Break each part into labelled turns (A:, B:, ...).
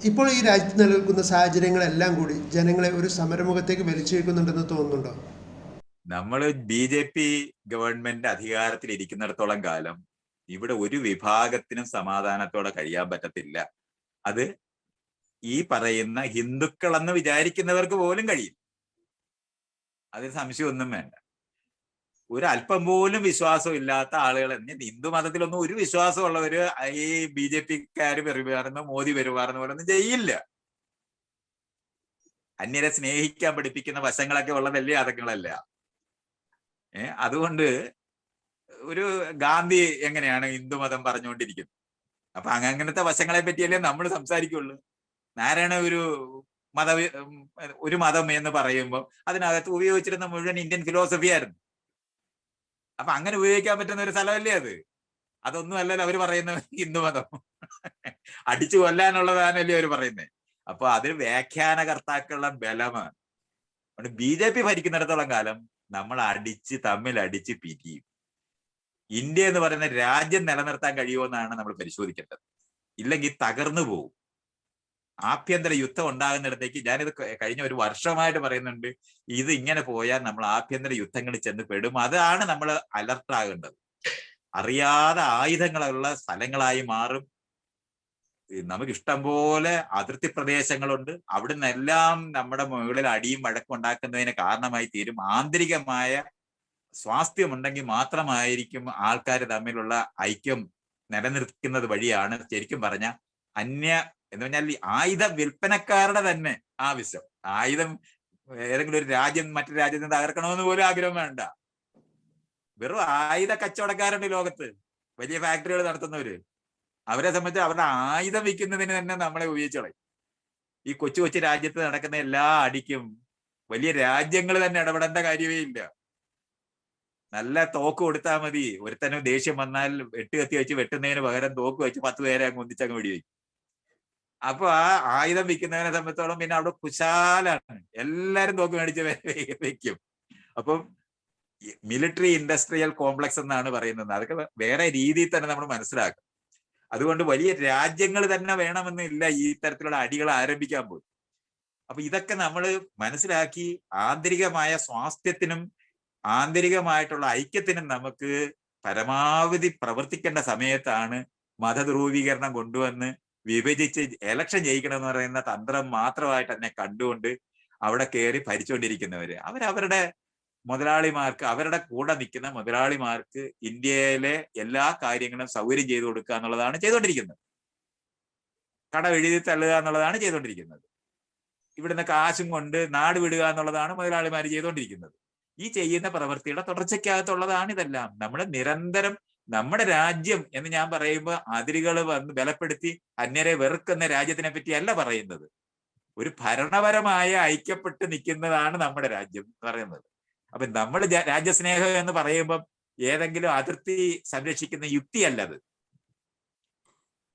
A: ഇപ്പോൾ ഈ രാജ്യത്ത് നിലനിൽക്കുന്ന സാഹചര്യങ്ങളെല്ലാം കൂടി ജനങ്ങളെ ഒരു സമരമുഖത്തേക്ക് വലിച്ചിഴക്കുന്നുണ്ടെന്ന് തോന്നുന്നുണ്ടോ?
B: നമ്മൾ BJP ഗവൺമെന്റ് അധികാരത്തിൽ ഇരിക്കുന്നിടത്തോളം കാലം ഇവിടെ ഒരു വിഭാഗത്തിനും സമാധാനത്തോടെ കഴിയാൻ പറ്റത്തില്ല. അത് ഈ പറയുന്ന ഹിന്ദുക്കളെന്ന് വിചാരിക്കുന്നവർക്ക് പോലും കഴിയും. അതിൽ സംശയമൊന്നും വേണ്ട. ഒരു അല്പം പോലും വിശ്വാസം ഇല്ലാത്ത ആളുകൾ, ഹിന്ദു മതത്തിലൊന്നും ഒരു വിശ്വാസമുള്ളവര് ഈ BJP-ക്കാര് പെരുമാറുന്ന മോദി പെരുമാറുന്ന പോലെ ഒന്നും ചെയ്യില്ല. അന്യരെ സ്നേഹിക്കാൻ പഠിപ്പിക്കുന്ന വശങ്ങളൊക്കെ ഉള്ളതല്ലേ അതൊക്കെയല്ല. അതുകൊണ്ട് ഒരു ഗാന്ധി എങ്ങനെയാണ് ഹിന്ദുമതം പറഞ്ഞുകൊണ്ടിരിക്കുന്നത്? അപ്പൊ അങ്ങനത്തെ വശങ്ങളെ പറ്റിയല്ലേ നമ്മൾ സംസാരിക്കുള്ളൂ. നാരായണ ഒരു മതം എന്ന് പറയുമ്പോൾ അതിനകത്ത് ഉപയോഗിച്ചിരുന്ന മുഴുവൻ ഇന്ത്യൻ ഫിലോസഫി ആയിരുന്നു. അപ്പൊ അങ്ങനെ ഉപയോഗിക്കാൻ പറ്റുന്ന ഒരു സ്ഥലമല്ലേ അത്? അതൊന്നും അല്ലല്ലോ അവർ പറയുന്ന ഹിന്ദുമതം. അടിച്ചു കൊല്ലാനുള്ളതാണല്ലേ അവർ പറയുന്നത്. അപ്പൊ അതിൽ വ്യാഖ്യാനകർത്താക്കളുടെ ബലമാണ്. BJP ഭരിക്കുന്നിടത്തോളം കാലം നമ്മൾ തമ്മിൽ അടിച്ച് പിരിയും. ഇന്ത്യ എന്ന് പറയുന്ന രാജ്യം നിലനിർത്താൻ കഴിയുമോ എന്നാണ് നമ്മൾ പരിശോധിക്കേണ്ടത്. ഇല്ലെങ്കിൽ തകർന്നു പോകും. ആഭ്യന്തര യുദ്ധം ഉണ്ടാകുന്നിടത്തേക്ക്, ഞാനിത് കഴിഞ്ഞ ഒരു വർഷമായിട്ട് പറയുന്നുണ്ട്, ഇത് ഇങ്ങനെ പോയാൽ നമ്മൾ ആഭ്യന്തര യുദ്ധങ്ങളിൽ ചെന്ന് പെടും. അതാണ് നമ്മൾ അലർട്ടാകേണ്ടത്. അറിയാതെ ആയുധങ്ങളുള്ള സ്ഥലങ്ങളായി മാറും. നമുക്ക് ഇഷ്ടം പോലെ അതിർത്തി പ്രദേശങ്ങളുണ്ട്. അവിടുന്ന് എല്ലാം നമ്മുടെ മുകളിൽ അടിയും വഴക്കും ഉണ്ടാക്കുന്നതിന് കാരണമായി തീരും. ആന്തരികമായ സ്വാസ്ഥ്യമുണ്ടെങ്കിൽ മാത്രമായിരിക്കും ആൾക്കാർ തമ്മിലുള്ള ഐക്യം നിലനിർത്തുന്നത് വഴിയാണ് ശരിക്കും പറഞ്ഞ എന്ന് പറഞ്ഞാൽ ആയുധ വിൽപ്പനക്കാരുടെ തന്നെ ആവശ്യം. ആയുധം ഏതെങ്കിലും ഒരു രാജ്യം മറ്റൊരു രാജ്യത്തിന് തകർക്കണമെന്ന് പോലും ആഗ്രഹം വേണ്ട. വെറും ആയുധ കച്ചവടക്കാരുണ്ട് ലോകത്ത്, വലിയ ഫാക്ടറികൾ നടത്തുന്നവര്. അവരെ സംബന്ധിച്ച് അവരുടെ ആയുധം വിൽക്കുന്നതിന് തന്നെ നമ്മളെ ഉപയോഗിച്ചോളയും. ഈ കൊച്ചു കൊച്ചു രാജ്യത്ത് നടക്കുന്ന എല്ലാ അടിക്കും വലിയ രാജ്യങ്ങൾ തന്നെ ഇടപെടേണ്ട കാര്യമേ ഇല്ല. നല്ല തോക്ക് കൊടുത്താൽ മതി. ഒരുത്തനും ദേഷ്യം വന്നാൽ കത്തി വെച്ച് വെട്ടുന്നതിന് പകരം തോക്ക് വെച്ച് 10 പേരെ അങ്ങ് ഒന്നിച്ചങ്ങ് വെടിവെക്കും. അപ്പൊ ആ ആയുധം വിൽക്കുന്നതിനെ സംബന്ധിച്ചോളം പിന്നെ അവിടെ കുശാലാണ്. എല്ലാരും തോക്ക് മേടിച്ച് വെക്കും. അപ്പം മിലിറ്ററി ഇൻഡസ്ട്രിയൽ കോംപ്ലക്സ് എന്നാണ് പറയുന്നത്. അതൊക്കെ വേറെ രീതിയിൽ തന്നെ നമ്മൾ മനസ്സിലാക്കും. അതുകൊണ്ട് വലിയ രാജ്യങ്ങൾ തന്നെ വേണമെന്നില്ല ഈ തരത്തിലുള്ള അടികൾ ആരംഭിക്കാൻ പോലും. അപ്പൊ ഇതൊക്കെ നമ്മൾ മനസ്സിലാക്കി ആന്തരികമായ സ്വാസ്ഥ്യത്തിനും ആന്തരികമായിട്ടുള്ള ഐക്യത്തിനും നമുക്ക് പരമാവധി പ്രവർത്തിക്കേണ്ട സമയത്താണ് മതധ്രുവീകരണം കൊണ്ടുവന്ന് വിഭജിച്ച് എലക്ഷൻ ജയിക്കണമെന്ന് പറയുന്ന തന്ത്രം മാത്രമായിട്ട് തന്നെ കണ്ടുകൊണ്ട് അവിടെ കയറി ഭരിച്ചുകൊണ്ടിരിക്കുന്നവര്. അവരവരുടെ മുതലാളിമാർക്ക്, അവരുടെ കൂടെ നിൽക്കുന്ന മുതലാളിമാർക്ക് ഇന്ത്യയിലെ എല്ലാ കാര്യങ്ങളും സൗകര്യം ചെയ്തു കൊടുക്കുക എന്നുള്ളതാണ് ചെയ്തുകൊണ്ടിരിക്കുന്നത്. കട എഴുതി തള്ളുക എന്നുള്ളതാണ് ചെയ്തുകൊണ്ടിരിക്കുന്നത്. ഇവിടുന്ന് കാശും കൊണ്ട് നാട് വിടുക എന്നുള്ളതാണ് മുതലാളിമാർ ചെയ്തുകൊണ്ടിരിക്കുന്നത്. ഈ ചെയ്യുന്ന പ്രവൃത്തിയുടെ തുടർച്ചയ്ക്കകത്തുള്ളതാണ് ഇതെല്ലാം. നമ്മൾ നിരന്തരം നമ്മുടെ രാജ്യം എന്ന് ഞാൻ പറയുമ്പോൾ അതിരുകൾ വന്ന് ബലപ്പെടുത്തി അന്യരെ വെറുക്കുന്ന രാജ്യത്തിനെ പറ്റിയല്ല പറയുന്നത്. ഒരു ഭരണപരമായ ഐക്യപ്പെട്ട് നിൽക്കുന്നതാണ് നമ്മുടെ രാജ്യം എന്ന് പറയുന്നത്. അപ്പൊ നമ്മൾ രാജ്യസ്നേഹം എന്ന് പറയുമ്പം ഏതെങ്കിലും അതിർത്തി സംരക്ഷിക്കുന്ന യുക്തിയല്ലത്.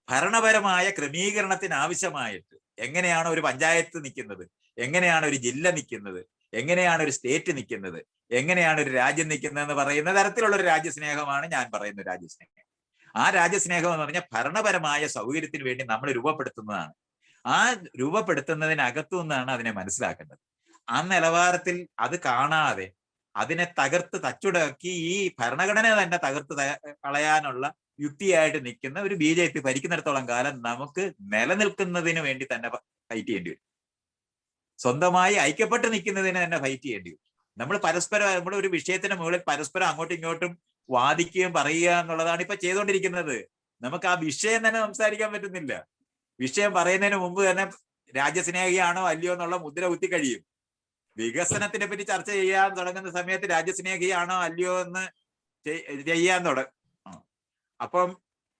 B: ഭരണപരമായ ക്രമീകരണത്തിന് ആവശ്യമായിട്ട് എങ്ങനെയാണ് ഒരു പഞ്ചായത്ത് നിൽക്കുന്നത്, എങ്ങനെയാണ് ഒരു ജില്ല നിൽക്കുന്നത്, എങ്ങനെയാണ് ഒരു സ്റ്റേറ്റ് നിൽക്കുന്നത്, എങ്ങനെയാണ് ഒരു രാജ്യം നിൽക്കുന്നത് എന്ന് പറയുന്ന തരത്തിലുള്ള ഒരു രാജ്യസ്നേഹമാണ് ഞാൻ പറയുന്ന രാജ്യസ്നേഹം. ആ രാജ്യസ്നേഹം എന്ന് പറഞ്ഞാൽ ഭരണപരമായ സൗകര്യത്തിന് വേണ്ടി നമ്മൾ രൂപപ്പെടുത്തുന്നതാണ്. ആ രൂപപ്പെടുത്തുന്നതിനകത്തു നിന്നാണ് അതിനെ മനസ്സിലാക്കേണ്ടത്. ആ നിലവാരത്തിൽ അത് കാണാതെ അതിനെ തകർത്ത് തച്ചുടക്കി ഈ ഭരണഘടന തന്നെ തകർത്ത് കളയാനുള്ള യുക്തിയായിട്ട് നിൽക്കുന്ന ഒരു BJP ഭരിക്കുന്നിടത്തോളം കാലം നമുക്ക് നിലനിൽക്കുന്നതിന് വേണ്ടി തന്നെ ഫൈറ്റ് ചെയ്യേണ്ടി വരും. സ്വന്തമായി ഐക്യപ്പെട്ട് നിൽക്കുന്നതിന് തന്നെ ഫൈറ്റ് ചെയ്യേണ്ടി വരും. നമ്മൾ പരസ്പരം നമ്മുടെ ഒരു വിഷയത്തിന് മുകളിൽ പരസ്പരം അങ്ങോട്ടും ഇങ്ങോട്ടും വാദിക്കുകയും പറയുക എന്നുള്ളതാണ് ഇപ്പൊ ചെയ്തുകൊണ്ടിരിക്കുന്നത്. നമുക്ക് ആ വിഷയം തന്നെ സംസാരിക്കാൻ പറ്റുന്നില്ല. വിഷയം പറയുന്നതിന് മുമ്പ് തന്നെ രാജ്യസ്നേഹിയാണോ അല്ലയോ എന്നുള്ള മുദ്ര കുത്തി കഴിയും. വികസനത്തിനെ പറ്റി ചർച്ച ചെയ്യാൻ തുടങ്ങുന്ന സമയത്ത് രാജ്യസ്നേഹിയാണോ അല്ലയോ എന്ന് ചെയ്യാൻ തുടങ്ങും. അപ്പം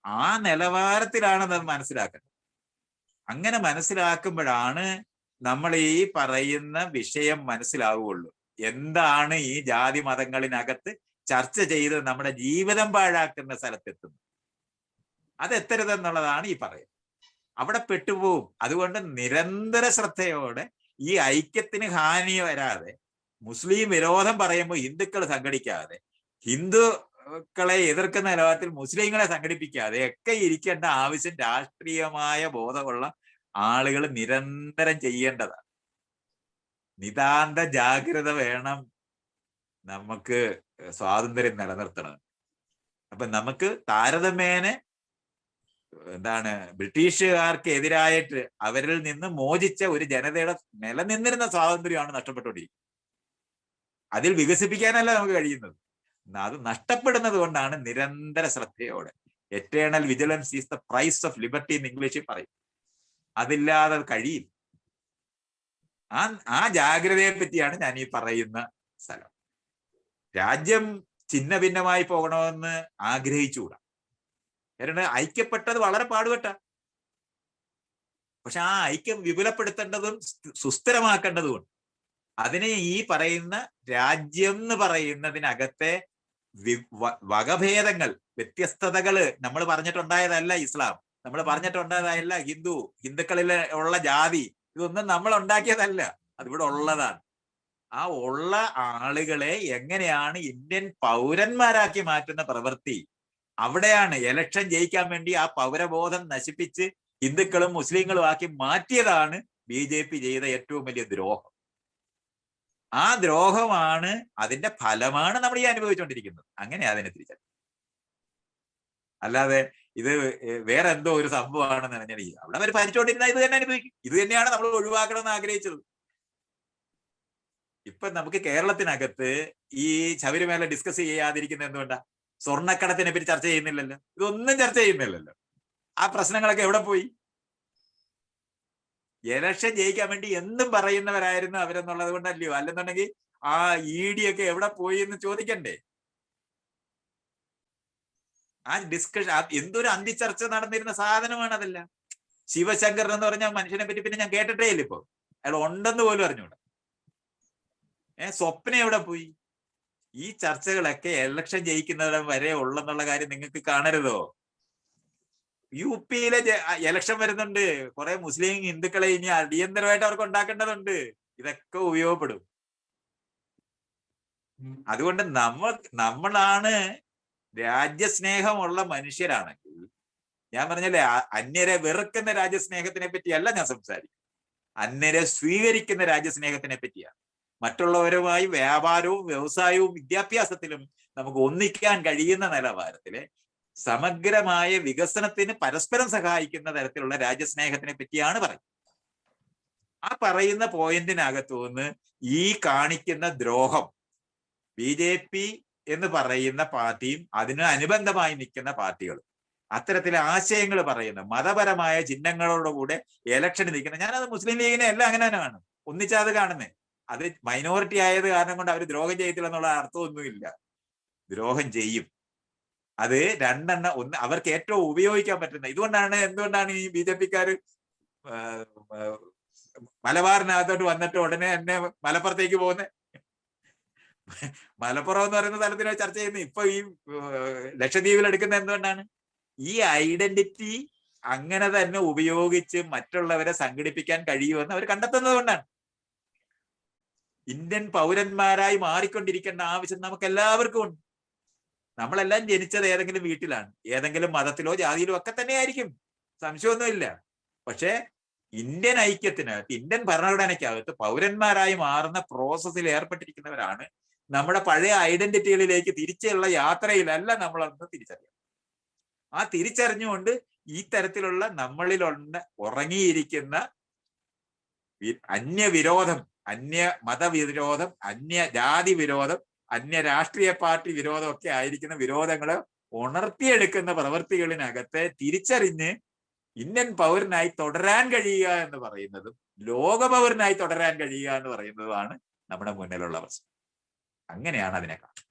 B: ആ നിലവാരത്തിലാണ് അത് മനസ്സിലാക്കുന്നത്. അങ്ങനെ മനസ്സിലാക്കുമ്പോഴാണ് നമ്മൾ ഈ പറയുന്ന വിഷയം മനസ്സിലാവുകയുള്ളൂ. എന്താണ് ഈ ജാതി മതങ്ങളിനകത്ത് ചർച്ച ചെയ്ത് നമ്മുടെ ജീവിതം പാഴാക്കുന്ന സ്ഥലത്തെത്തുന്നത്. അതെത്തരുതെന്നുള്ളതാണ് ഈ പറയുന്നത്. അവിടെ പെട്ടുപോകും. അതുകൊണ്ട് നിരന്തര ശ്രദ്ധയോടെ ഈ ഐക്യത്തിന് ഹാനി വരാതെ, മുസ്ലിം വിരോധം പറയുമ്പോൾ ഹിന്ദുക്കൾ സംഘടിക്കാതെ, ഹിന്ദുക്കളെ എതിർക്കുന്ന ലോകത്തിൽ മുസ്ലിങ്ങളെ സംഘടിപ്പിക്കാതെ ഒക്കെ ഇരിക്കേണ്ട ആവശ്യം രാഷ്ട്രീയമായ ബോധമുള്ള ആളുകൾ നിരന്തരം ചെയ്യേണ്ടതാണ്. നിതാന്ത ജാഗ്രത വേണം നമുക്ക് സ്വാതന്ത്ര്യം നിലനിർത്തണം. അപ്പൊ നമുക്ക് താരതമ്യേന ബ്രിട്ടീഷുകാർക്ക് എതിരായിട്ട് അവരിൽ നിന്ന് മോചിച്ച ഒരു ജനതയുടെ നിലനിന്നിരുന്ന സ്വാതന്ത്ര്യമാണ് നഷ്ടപ്പെട്ടുകൊണ്ടിരിക്കുന്നത്. അതിൽ വികസിപ്പിക്കാനല്ല നമുക്ക് കഴിയുന്നത്. അത് നഷ്ടപ്പെടുന്നത് കൊണ്ടാണ് നിരന്തര ശ്രദ്ധയോടെ. Eternal vigilance is the price of liberty എന്ന് ഇംഗ്ലീഷിൽ പറയും. അതില്ലാതെ കഴിയും. ആ ജാഗ്രതയെ പറ്റിയാണ് ഞാൻ ഈ പറയുന്ന സ്ഥലം. രാജ്യം ഛിന്ന ഭിന്നമായി പോകണമെന്ന് ആഗ്രഹിച്ചുകൂടാ. കാരണം ഐക്യപ്പെട്ടത് വളരെ പാടുപെട്ട. പക്ഷെ ആ ഐക്യം വിപുലപ്പെടുത്തേണ്ടതും സുസ്ഥിരമാക്കേണ്ടതും. അതിനെ ഈ പറയുന്ന രാജ്യം എന്ന് പറയുന്നതിനകത്തെ വകഭേദങ്ങൾ, വ്യത്യസ്തതകള് നമ്മൾ പറഞ്ഞിട്ടുണ്ടായതല്ല ഇസ്ലാം, നമ്മൾ പറഞ്ഞിട്ടുണ്ടായതല്ല ഹിന്ദുക്കളിൽ ഉള്ള ജാതി, ഇതൊന്നും നമ്മൾ ഉണ്ടാക്കിയതല്ല, അതിവിടെ ഉള്ളതാണ്. ആ ഉള്ള ആളുകളെ എങ്ങനെയാണ് ഇന്ത്യൻ പൗരന്മാരാക്കി മാറ്റുന്ന പ്രവൃത്തി, അവിടെയാണ് ഇലക്ഷൻ ജയിക്കാൻ വേണ്ടി ആ പൗരബോധം നശിപ്പിച്ച് ഹിന്ദുക്കളും മുസ്ലിങ്ങളും ആക്കി മാറ്റിയതാണ് BJP ചെയ്ത ഏറ്റവും വലിയ ദ്രോഹം. ആ ദ്രോഹമാണ്, അതിന്റെ ഫലമാണ് നമ്മൾ ഈ അനുഭവിച്ചുകൊണ്ടിരിക്കുന്നത്. അങ്ങനെ അതിനെ തിരിച്ചറിയാം. അല്ലാതെ ഇത് വേറെ എന്തോ ഒരു സംഭവമാണെന്ന് പറഞ്ഞാൽ അവിടെ അവർ ഭരിച്ചുകൊണ്ടിരുന്ന ഇത് തന്നെ അനുഭവിക്കും. ഇത് തന്നെയാണ് നമ്മൾ ഒഴിവാക്കണമെന്ന് ആഗ്രഹിച്ചത്. ഇപ്പൊ നമുക്ക് കേരളത്തിനകത്ത് ഈ ശബരിമല ഡിസ്കസ് ചെയ്യാതിരിക്കുന്നത് എന്തുകൊണ്ടാ? സ്വർണ്ണക്കടത്തിനെ പറ്റി ചർച്ച ചെയ്യുന്നില്ലല്ലോ, ഇതൊന്നും ചർച്ച ചെയ്യുന്നില്ലല്ലോ. ആ പ്രശ്നങ്ങളൊക്കെ എവിടെ പോയി? ഇലക്ഷൻ ജയിക്കാൻ വേണ്ടി എന്തും പറയുന്നവരായിരുന്നു അവരെന്നുള്ളത് കൊണ്ടല്ലയോ? അല്ലെന്നുണ്ടെങ്കിൽ ആ ED ഒക്കെ എവിടെ പോയി എന്ന് ചോദിക്കണ്ടേ? ആ ഡിസ്കഷൻ എന്തൊരു അന്തിച്ചർച്ച നടന്നിരുന്ന സാധനമാണ് അതല്ല. ശിവശങ്കർ എന്ന് പറഞ്ഞ മനുഷ്യനെ പറ്റി പിന്നെ ഞാൻ കേട്ടിട്ടേ ഇല്ല. ഇപ്പൊ അയാൾ ഉണ്ടെന്ന് പോലും അറിഞ്ഞൂടാ. സ്വപ്ന എവിടെ പോയി? ഈ ചർച്ചകളൊക്കെ ഇലക്ഷൻ ജയിക്കുന്നതിടം വരെ ഉള്ളെന്നുള്ള കാര്യം നിങ്ങൾക്ക് കാണരുതോ? UP ഇലക്ഷൻ വരുന്നുണ്ട്. കുറെ മുസ്ലിം ഹിന്ദുക്കളെ ഇനി അടിയന്തരമായിട്ട് അവർക്ക് ഉണ്ടാക്കേണ്ടതുണ്ട്. ഇതൊക്കെ ഉപയോഗപ്പെടും. അതുകൊണ്ട് നമ്മളാണ് രാജ്യസ്നേഹമുള്ള മനുഷ്യരാണെങ്കിൽ, ഞാൻ പറഞ്ഞല്ലേ, അന്യരെ വെറുക്കുന്ന രാജ്യസ്നേഹത്തിനെ പറ്റിയല്ല ഞാൻ സംസാരിക്കും. അന്യരെ സ്വീകരിക്കുന്ന രാജ്യസ്നേഹത്തിനെ പറ്റിയാണ്. മറ്റുള്ളവരുമായി വ്യാപാരവും വ്യവസായവും വിദ്യാഭ്യാസത്തിലും നമുക്ക് ഒന്നിക്കാൻ കഴിയുന്ന നിലവാരത്തില് സമഗ്രമായ വികസനത്തിന് പരസ്പരം സഹായിക്കുന്ന തരത്തിലുള്ള രാജ്യസ്നേഹത്തിനെ പറ്റിയാണ് പറയുന്നത്. ആ പറയുന്ന പോയിന്റിനകത്തു നിന്ന് ഈ കാണിക്കുന്ന ദ്രോഹം BJP എന്ന് പറയുന്ന പാർട്ടിയും അതിന് അനുബന്ധമായി നിൽക്കുന്ന പാർട്ടികളും അത്തരത്തിലെ ആശയങ്ങൾ പറയുന്ന മതപരമായ ചിഹ്നങ്ങളോടുകൂടെ ഇലക്ഷന് നിൽക്കുന്ന, ഞാനത് മുസ്ലിം ലീഗിനെ എല്ലാം അങ്ങനെ തന്നെ കാണും, ഒന്നിച്ചാത് കാണുന്നേ. അത് മൈനോറിറ്റി ആയത് കാരണം കൊണ്ട് അവർ ദ്രോഹം ചെയ്തില്ല എന്നുള്ള അർത്ഥമൊന്നുമില്ല. ദ്രോഹം ചെയ്യും. അത് രണ്ടെണ്ണം, ഒന്ന് അവർക്ക് ഏറ്റവും ഉപയോഗിക്കാൻ പറ്റുന്ന. എന്തുകൊണ്ടാണ് ഈ BJP-ക്കാര് മലബാറിനകത്തോട്ട് വന്നിട്ട് ഉടനെ തന്നെ മലപ്പുറത്തേക്ക് പോകുന്നത്? മലപ്പുറം എന്ന് പറയുന്ന തലത്തിലോ ചർച്ച ചെയ്യുന്നത്. ഇപ്പൊ ഈ ലക്ഷദ്വീപിൽ എടുക്കുന്ന എന്തുകൊണ്ടാണ്? ഈ ഐഡന്റിറ്റി അങ്ങനെ തന്നെ ഉപയോഗിച്ച് മറ്റുള്ളവരെ സംഘടിപ്പിക്കാൻ കഴിയുമെന്ന് അവർ കണ്ടെത്തുന്നത് കൊണ്ടാണ്. ഇന്ത്യൻ പൗരന്മാരായി മാറിക്കൊണ്ടിരിക്കേണ്ട ആവശ്യം നമുക്ക് എല്ലാവർക്കും ഉണ്ട്. നമ്മളെല്ലാം ജനിച്ചത് ഏതെങ്കിലും വീട്ടിലാണ്, ഏതെങ്കിലും മതത്തിലോ ജാതിയിലോ ഒക്കെ തന്നെ ആയിരിക്കും, സംശയമൊന്നുമില്ല. പക്ഷെ ഇന്ത്യൻ ഐക്യത്തിനകത്ത്, ഇന്ത്യൻ ഭരണഘടനയ്ക്കകത്ത് പൗരന്മാരായി മാറുന്ന പ്രോസസ്സിൽ ഏർപ്പെട്ടിരിക്കുന്നവരാണ്. നമ്മുടെ പഴയ ഐഡന്റിറ്റികളിലേക്ക് തിരിച്ചുള്ള യാത്രയിലല്ല നമ്മളന്ന് തിരിച്ചറിയാം. ആ തിരിച്ചറിഞ്ഞുകൊണ്ട് ഈ തരത്തിലുള്ള നമ്മളിലുള്ള ഉറങ്ങിയിരിക്കുന്ന അന്യവിരോധം, അന്യ മതവിരോധം, അന്യ ജാതി വിരോധം, അന്യ രാഷ്ട്രീയ പാർട്ടി വിരോധം ഒക്കെ ആയിരിക്കുന്ന വിരോധങ്ങളെ ഉണർത്തിയെടുക്കുന്ന പ്രവൃത്തികളിനകത്ത് തിരിച്ചറിഞ്ഞ് ഇന്ത്യൻ പൗരനായി തുടരാൻ കഴിയുക എന്ന് പറയുന്നതും ലോക പൗരനായി തുടരാൻ കഴിയുക എന്ന് പറയുന്നതുമാണ് നമ്മുടെ മുന്നിലുള്ള പ്രശ്നം. അങ്ങനെയാണ് അതിനെ കാണുന്നത്.